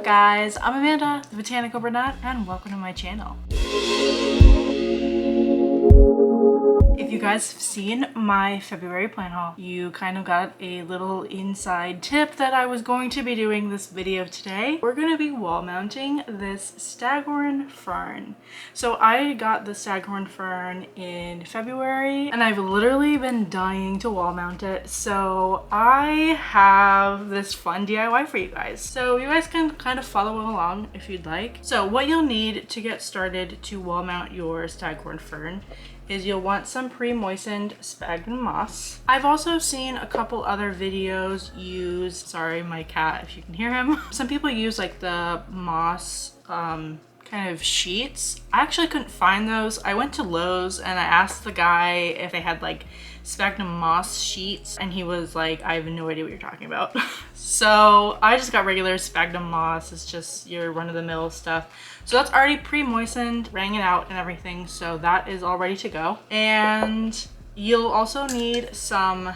up guys, I'm Amanda, the Botanical Brunette, and welcome to my channel. If you guys have seen my February plant haul, you kind of got a little inside tip that I was going to be doing this video today. We're going to be wall mounting this Staghorn Fern. So I got the Staghorn Fern in February and I've literally been dying to wall mount it. So I have this fun DIY for you guys. So you guys can kind of follow along if you'd like. So what you'll need to get started to wall mount your Staghorn Fern is you'll want some pre-moistened sphagnum moss. I've also seen a couple other videos use, sorry my cat if you can hear him. Some people use like the moss kind of sheets. I actually couldn't find those. I went to Lowe's and I asked the guy if they had like sphagnum moss sheets and he was like, I have no idea what you're talking about. So I just got regular sphagnum moss. It's just your run-of-the-mill stuff. So that's already pre-moistened, wrung it out and everything. So that is all ready to go. And you'll also need some,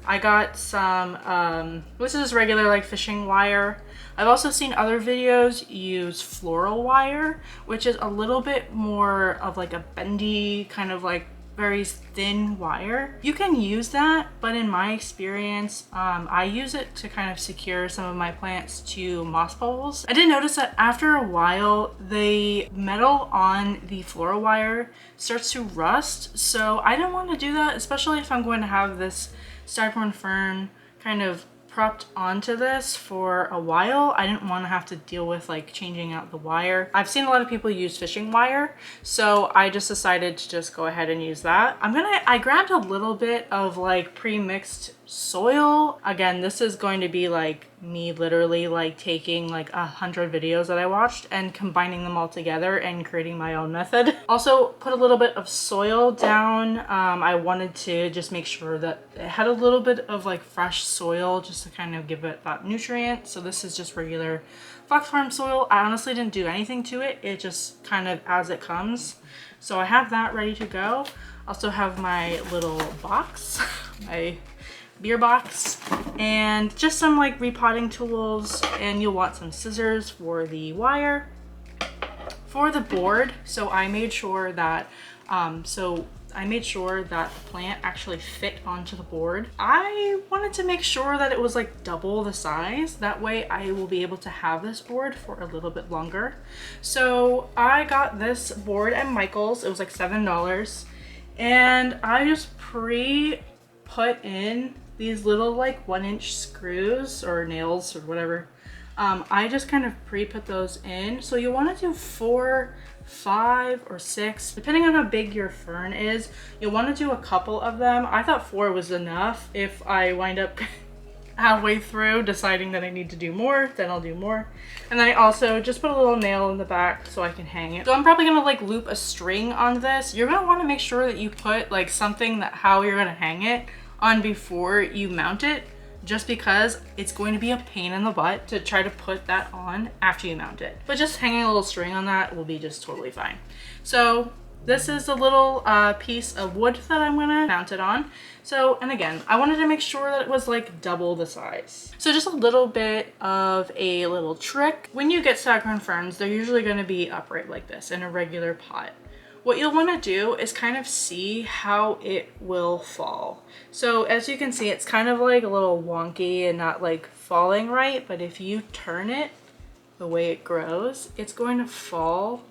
I got some, this is regular like fishing wire. I've also seen other videos use floral wire, which is a little bit more of like a bendy kind of like very thin wire. You can use that, but in my experience, I use it to kind of secure some of my plants to moss poles. I did notice that after a while, the metal on the floral wire starts to rust. So I didn't want to do that, especially if I'm going to have this Staghorn Fern kind of propped onto this for a while. I didn't want to have to deal with like changing out the wire. I've seen a lot of people use fishing wire, so I just decided to just go ahead and use that. I grabbed a little bit of like pre-mixed soil. Again, this is going to be like me literally like taking like 100 videos that I watched and combining them all together and creating my own method. Also put a little bit of soil down. I wanted to just make sure that it had a little bit of like fresh soil just to kind of give it that nutrient. So this is just regular Fox Farm soil. I honestly didn't do anything to it. It just kind of as it comes. So I have that ready to go. Also have my little box, my beer box, and just some like repotting tools, and you'll want some scissors for the wire. For the board, so I made sure that the plant actually fit onto the board. I wanted to make sure that it was like double the size. That way I will be able to have this board for a little bit longer. So I got this board at Michael's. It was like $7. And I just put in these little like 1-inch screws or nails or whatever. I just kind of put those in. So you want to do 4, 5, or 6, depending on how big your fern is. You'll want to do a couple of them. I thought 4 was enough. If I wind up halfway through deciding that I need to do more, then I'll do more. And then I also just put a little nail in the back so I can hang it. So I'm probably gonna like loop a string on this. You're gonna want to make sure that you put like something that how you're gonna hang it on before you mount it, just because it's going to be a pain in the butt to try to put that on after you mount it. But just hanging a little string on that will be just totally fine. So this is a little piece of wood that I'm gonna mount it on. So, and again, I wanted to make sure that it was like double the size. So just a little bit of a little trick. When you get Staghorn Ferns, they're usually gonna be upright like this in a regular pot. What you'll want to do is kind of see how it will fall. So as you can see, it's kind of like a little wonky and not like falling right, but if you turn it the way it grows, it's going to fall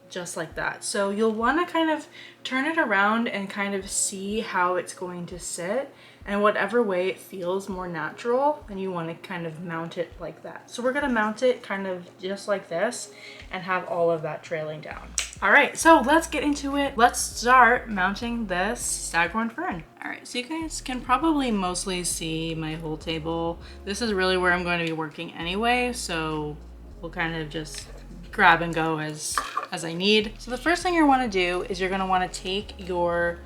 just like that. So you'll want to kind of turn it around and kind of see how it's going to sit, and whatever way it feels more natural, then you want to kind of mount it like that. So we're going to mount it kind of just like this and have all of that trailing down. All right, so let's get into it. Let's start mounting this Staghorn Fern. All right, so you guys can probably mostly see my whole table. This is really where I'm going to be working anyway, so we'll kind of just grab and go as I need. So the first thing you want to do is you're going to want to take your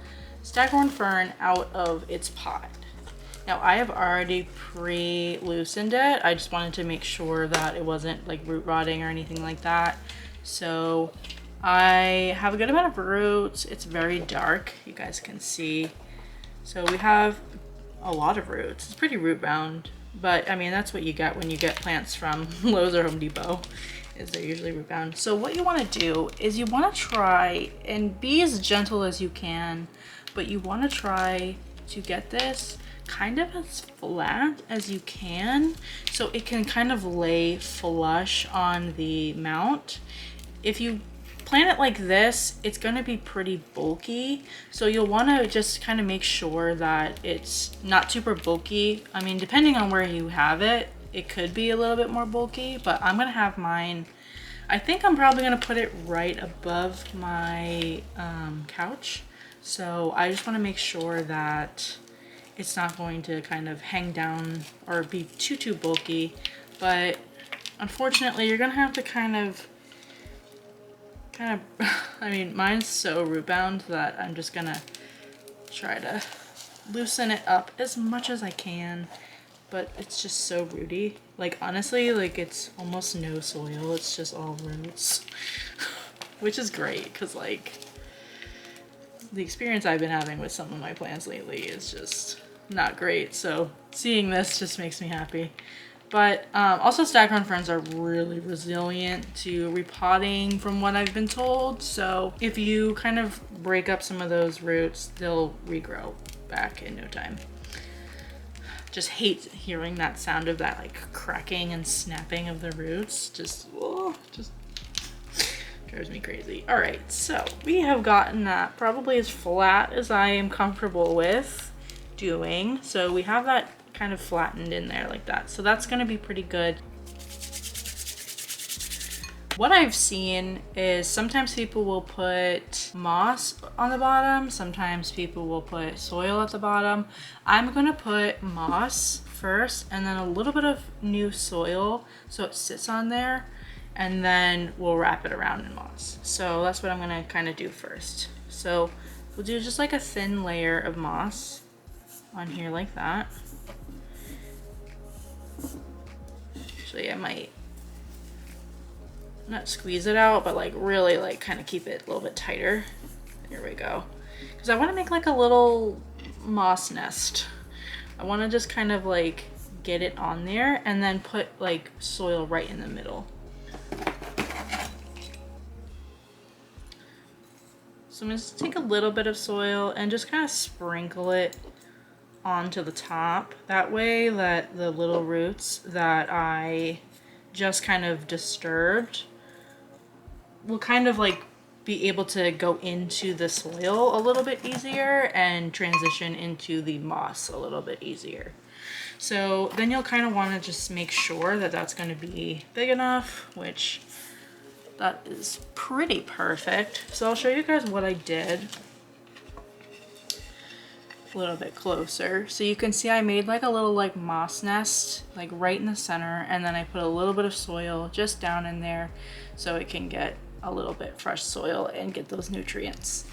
Staghorn Fern out of its pot. Now I have already pre-loosened it. I just wanted to make sure that it wasn't like root rotting or anything like that. So I have a good amount of roots. It's very dark, you guys can see. So we have a lot of roots. It's pretty root bound. But I mean, that's what you get when you get plants from Lowe's or Home Depot, is they're usually root bound. So what you want to do is you want to try and be as gentle as you can, but you want to try to get this kind of as flat as you can so it can kind of lay flush on the mount. If you plant it like this, it's going to be pretty bulky, so you'll want to just kind of make sure that it's not super bulky. I mean, depending on where you have it, it could be a little bit more bulky, but I'm going to have mine, I think I'm probably going to put it right above my couch. So I just want to make sure that it's not going to kind of hang down or be too bulky. But unfortunately, you're going to have to kind of, I mean, mine's so root bound that I'm just going to try to loosen it up as much as I can. But it's just so rooty. Like, honestly, like, it's almost no soil. It's just all roots, which is great because, like, the experience I've been having with some of my plants lately is just not great. So seeing this just makes me happy. But also Staghorn Ferns are really resilient to repotting from what I've been told. So if you kind of break up some of those roots, they'll regrow back in no time. Just hate hearing that sound of that like cracking and snapping of the roots. Just drives me crazy. All right, so we have gotten that probably as flat as I am comfortable with doing. So we have that kind of flattened in there like that. So that's gonna be pretty good. What I've seen is sometimes people will put moss on the bottom, sometimes people will put soil at the bottom. I'm gonna put moss first and then a little bit of new soil so it sits on there, and then we'll wrap it around in moss. So that's what I'm gonna kind of do first. So we'll do just like a thin layer of moss on here like that. Actually, I might not squeeze it out, but like really like kind of keep it a little bit tighter. There we go. Because I want to make like a little moss nest. I want to just kind of like get it on there and then put like soil right in the middle. So I'm just take a little bit of soil and just kind of sprinkle it onto the top. That way that the little roots that I just kind of disturbed will kind of like be able to go into the soil a little bit easier and transition into the moss a little bit easier. So then you'll kind of want to just make sure that that's going to be big enough, which that is pretty perfect. So I'll show you guys what I did a little bit closer. So you can see I made like a little like moss nest like right in the center, and then I put a little bit of soil just down in there so it can get a little bit fresh soil and get those nutrients.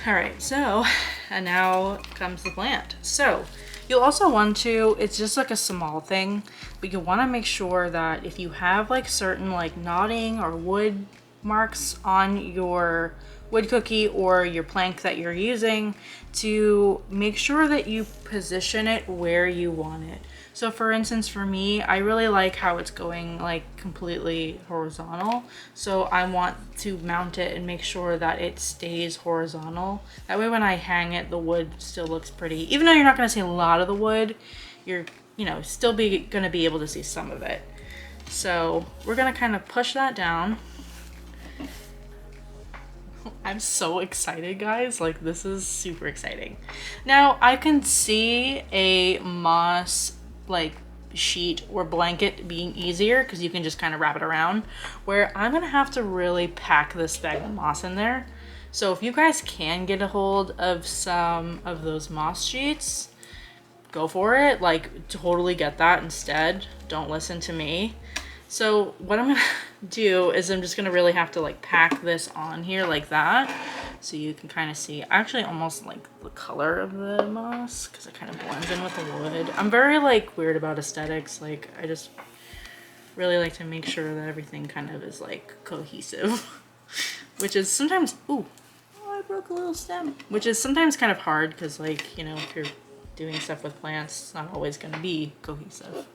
All right, so and now comes the plant. So you'll also want to, it's just like a small thing, but you want to make sure that if you have like certain like knotting or wood marks on your wood cookie or your plank that you're using, to make sure that you position it where you want it. So for instance, for me, I really like how it's going like completely horizontal. So I want to mount it and make sure that it stays horizontal. That way when I hang it, the wood still looks pretty. Even though you're not gonna see a lot of the wood, you're, you know, still gonna be able to see some of it. So we're gonna kind of push that down. I'm so excited, guys. Like, this is super exciting. Now, I can see a moss like sheet or blanket being easier because you can just kind of wrap it around, where I'm gonna have to really pack this bag of moss in there. So if you guys can get a hold of some of those moss sheets, go for it. Like, totally get that instead. Don't listen to me. So what I'm gonna do is I'm just gonna really have to like pack this on here like that, so you can kind of see. I actually almost like the color of the moss because it kind of blends in with the wood. I'm very like weird about aesthetics. Like, I just really like to make sure that everything kind of is like cohesive, which is sometimes, ooh, oh, I broke a little stem, which is sometimes kind of hard because, like, you know, if you're doing stuff with plants, it's not always going to be cohesive.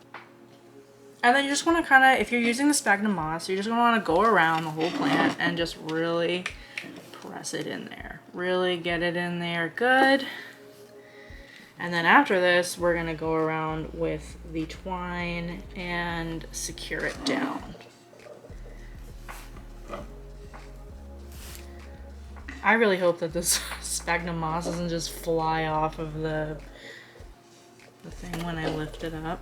And then you just want to kind of, if you're using the sphagnum moss, you're just going to want to go around the whole plant and just really press it in there. Really get it in there good. And then after this, we're going to go around with the twine and secure it down. I really hope that this sphagnum moss doesn't just fly off of the thing when I lift it up.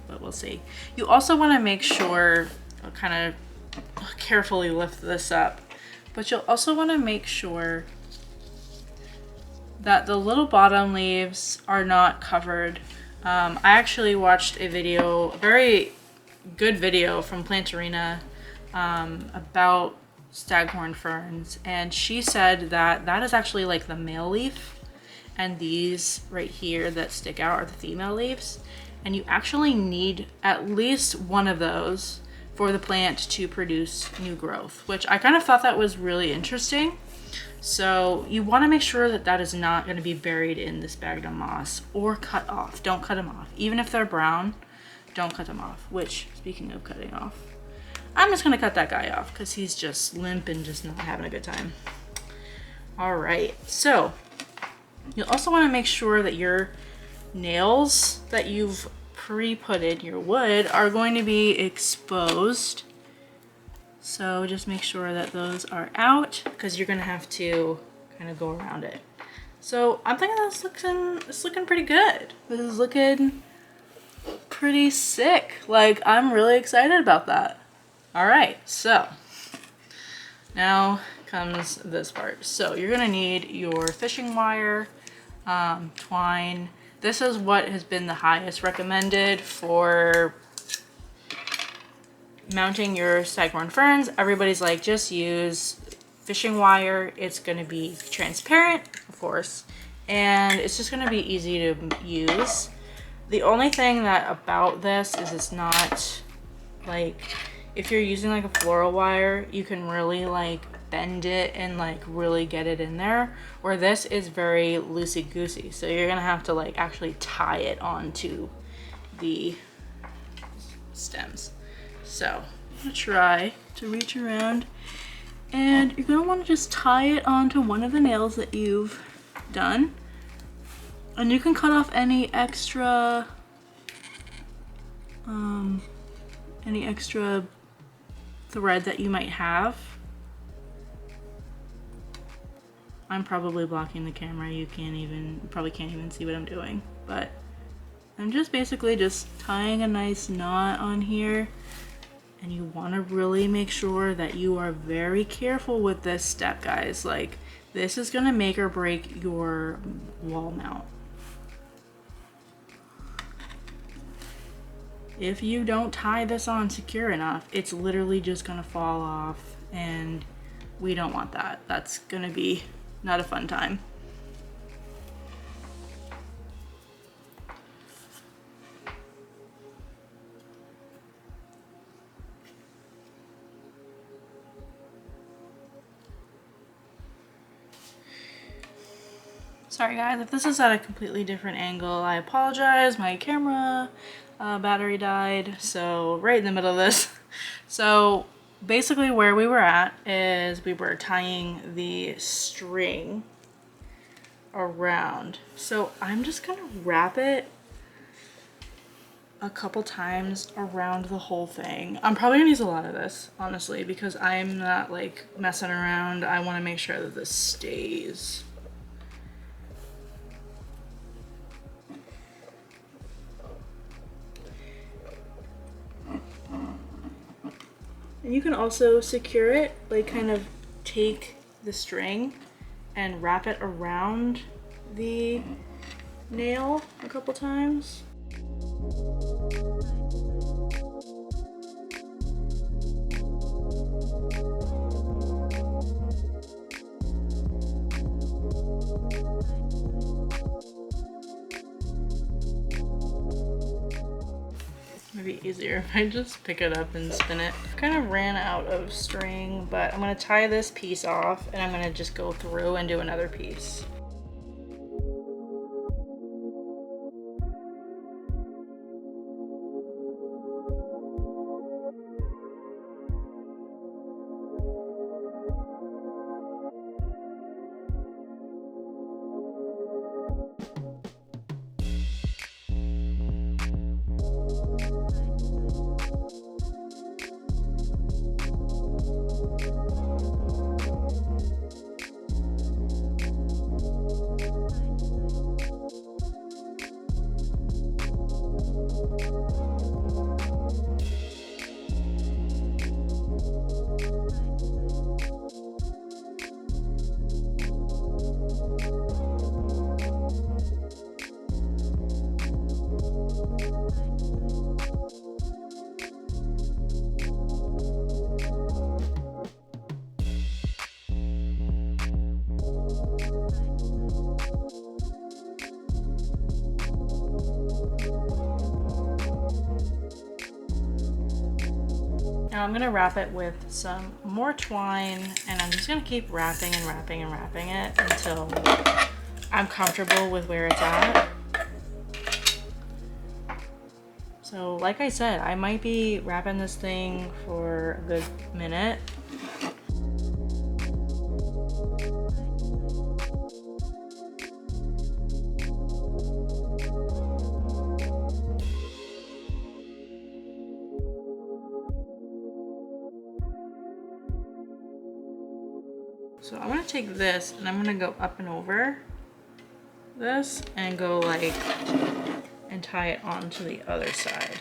But we'll see. You also want to make sure, I'll kind of carefully lift this up, but you'll also want to make sure that the little bottom leaves are not covered. I actually watched a video, a very good video from Plantarina about Staghorn Ferns, and she said that that is actually like the male leaf, and these right here that stick out are the female leaves, and you actually need at least one of those for the plant to produce new growth, which I kind of thought that was really interesting. So you want to make sure that that is not going to be buried in the sphagnum moss or cut off. Don't cut them off. Even if they're brown, don't cut them off. Which, speaking of cutting off, I'm just going to cut that guy off because he's just limp and just not having a good time. All right, so you'll also want to make sure that your nails that you've pre-put in your wood are going to be exposed. So just make sure that those are out because you're going to have to kind of go around it. So I'm thinking it's looking pretty good. This is looking pretty sick. Like, I'm really excited about that. All right, so now comes this part. So you're going to need your fishing wire, twine. This is what has been the highest recommended for mounting your Staghorn Ferns. Everybody's like, just use fishing wire. It's going to be transparent, of course, and it's just going to be easy to use. The only thing that about this is it's not like, if you're using like a floral wire, you can really like bend it and like really get it in there, where this is very loosey-goosey, so you're gonna have to like actually tie it onto the stems. So I'm gonna try to reach around, and you're gonna want to just tie it onto one of the nails that you've done, and you can cut off any extra thread that you might have. I'm probably blocking the camera. You probably can't even see what I'm doing, but I'm just basically just tying a nice knot on here. And you want to really make sure that you are very careful with this step, guys. Like, this is going to make or break your wall mount. If you don't tie this on secure enough, it's literally just going to fall off, and we don't want that. That's going to be not a fun time. Sorry guys, if this is at a completely different angle, I apologize. My camera battery died, so right in the middle of this. So basically where we were at is we were tying the string around. So I'm just gonna wrap it a couple times around the whole thing. I'm probably gonna use a lot of this, honestly, because I'm not like messing around. I wanna make sure that this stays. And you can also secure it, like kind of take the string and wrap it around the nail a couple times. Be easier if I just pick it up and spin it. Kind of ran out of string, but I'm gonna tie this piece off and I'm gonna just go through and do another piece. Now I'm gonna wrap it with some more twine, and I'm just gonna keep wrapping and wrapping and wrapping it until I'm comfortable with where it's at. So like I said, I might be wrapping this thing for a good minute. So I'm gonna take this and I'm gonna go up and over this and go like, and tie it onto the other side.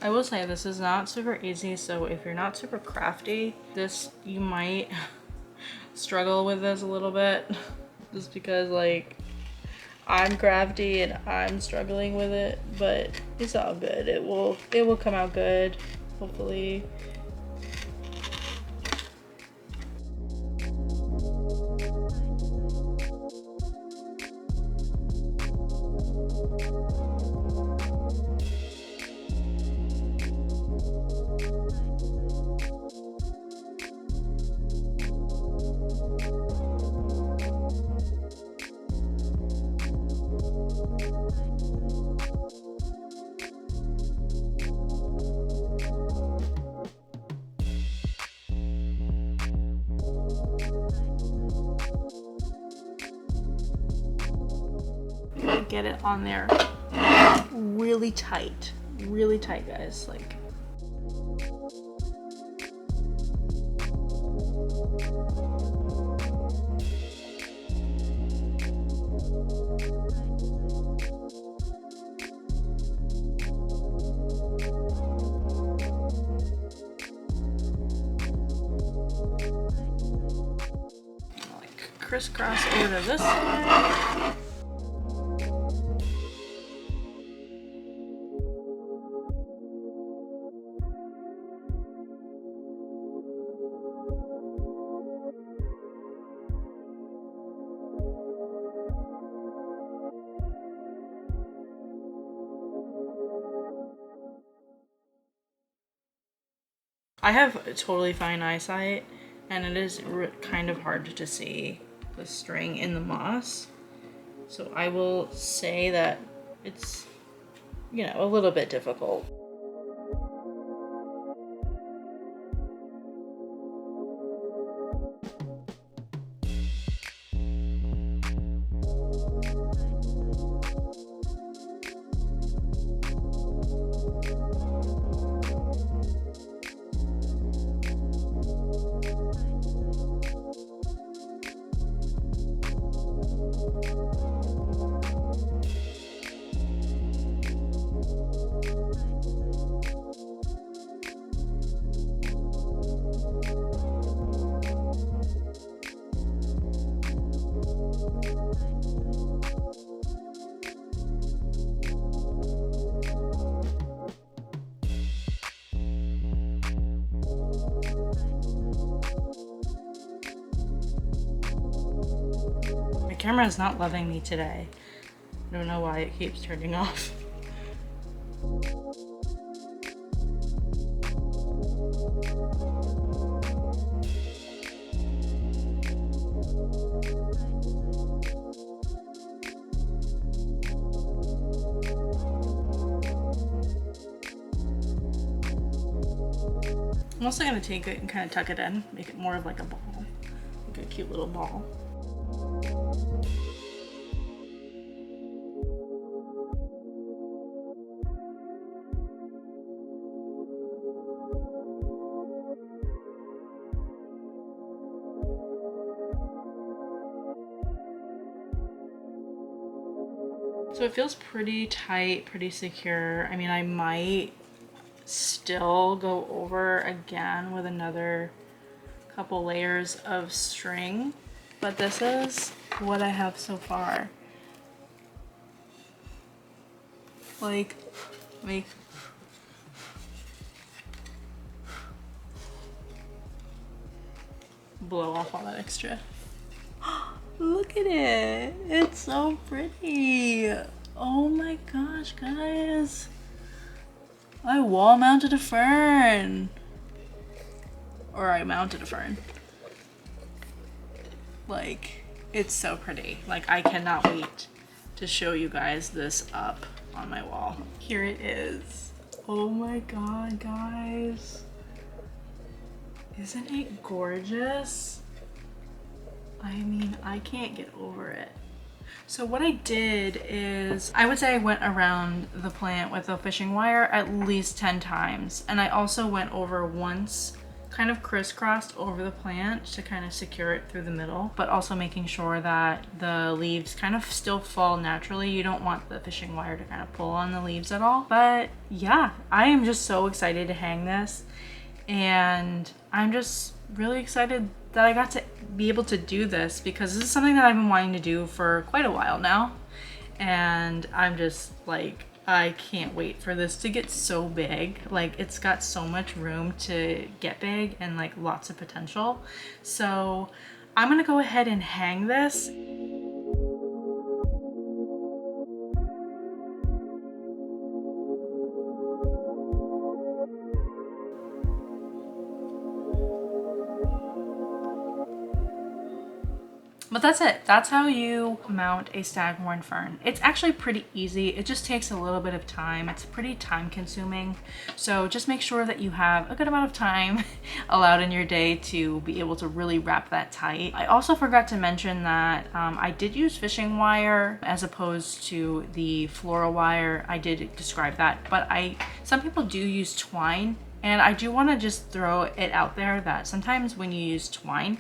I will say this is not super easy, so if you're not super crafty, you might struggle with this a little bit, just because like I'm crafty and I'm struggling with it, but it's all good. It will come out good, hopefully. Get it on there really tight, guys, like. Like crisscross over to this side. I have totally fine eyesight, and it is kind of hard to see the string in the moss. So I will say that it's, you know, a little bit difficult. Camera is not loving me today. I don't know why it keeps turning off. I'm also gonna take it and kind of tuck it in, make it more of like a ball, like a cute little ball. So it feels pretty tight, pretty secure. I mean, I might still go over again with another couple layers of string, but this is what I have so far. Like, let me blow off all that extra. Look at it. It's so pretty. Oh my gosh, guys. I wall mounted a fern. Or I mounted a fern. Like, it's so pretty. Like, I cannot wait to show you guys this up on my wall. Here it is. Oh my god, guys. Isn't it gorgeous? I mean, I can't get over it. So what I did is, I would say I went around the plant with a fishing wire at least 10 times. And I also went over once, kind of crisscrossed over the plant to kind of secure it through the middle, but also making sure that the leaves kind of still fall naturally. You don't want the fishing wire to kind of pull on the leaves at all. But yeah, I am just so excited to hang this, and I'm just really excited that I got to be able to do this, because this is something that I've been wanting to do for quite a while now, and I'm just like, I can't wait for this to get so big. Like, it's got so much room to get big and like lots of potential. So I'm gonna go ahead and hang this. But that's it. That's how you mount a Staghorn Fern. It's actually pretty easy. It just takes a little bit of time. It's pretty time consuming. So just make sure that you have a good amount of time allowed in your day to be able to really wrap that tight. I also forgot to mention that I did use fishing wire as opposed to the floral wire. I did describe that, but some people do use twine, and I do want to just throw it out there that sometimes when you use twine,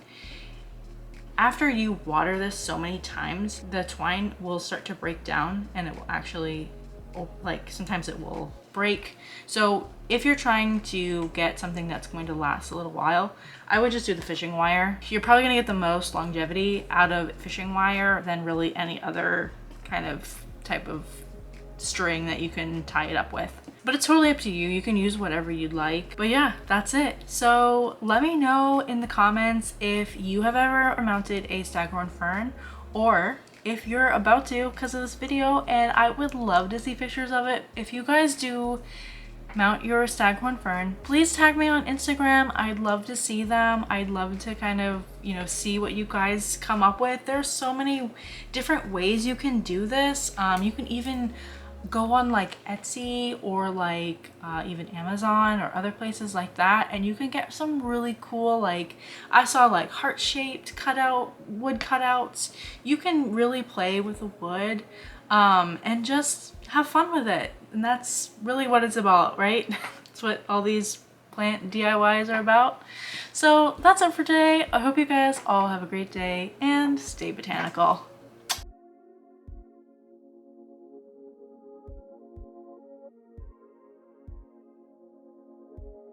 after you water this so many times, the twine will start to break down, and it will actually, like, sometimes it will break. So if you're trying to get something that's going to last a little while, I would just do the fishing wire. You're probably gonna get the most longevity out of fishing wire than really any other kind of type of string that you can tie it up with. But it's totally up to you. You can use whatever you'd like. But yeah, that's it. So let me know in the comments if you have ever mounted a Staghorn Fern, or if you're about to because of this video, and I would love to see pictures of it. If you guys do mount your Staghorn Fern, please tag me on Instagram. I'd love to see them. I'd love to kind of, you know, see what you guys come up with. There's so many different ways you can do this. You can even go on like Etsy or like even Amazon or other places like that, and you can get some really cool, like I saw like heart-shaped wood cutouts. You can really play with the wood and just have fun with it, and that's really what it's about, right? That's what all these plant DIYs are about. So that's it for today. I hope you guys all have a great day and stay botanical.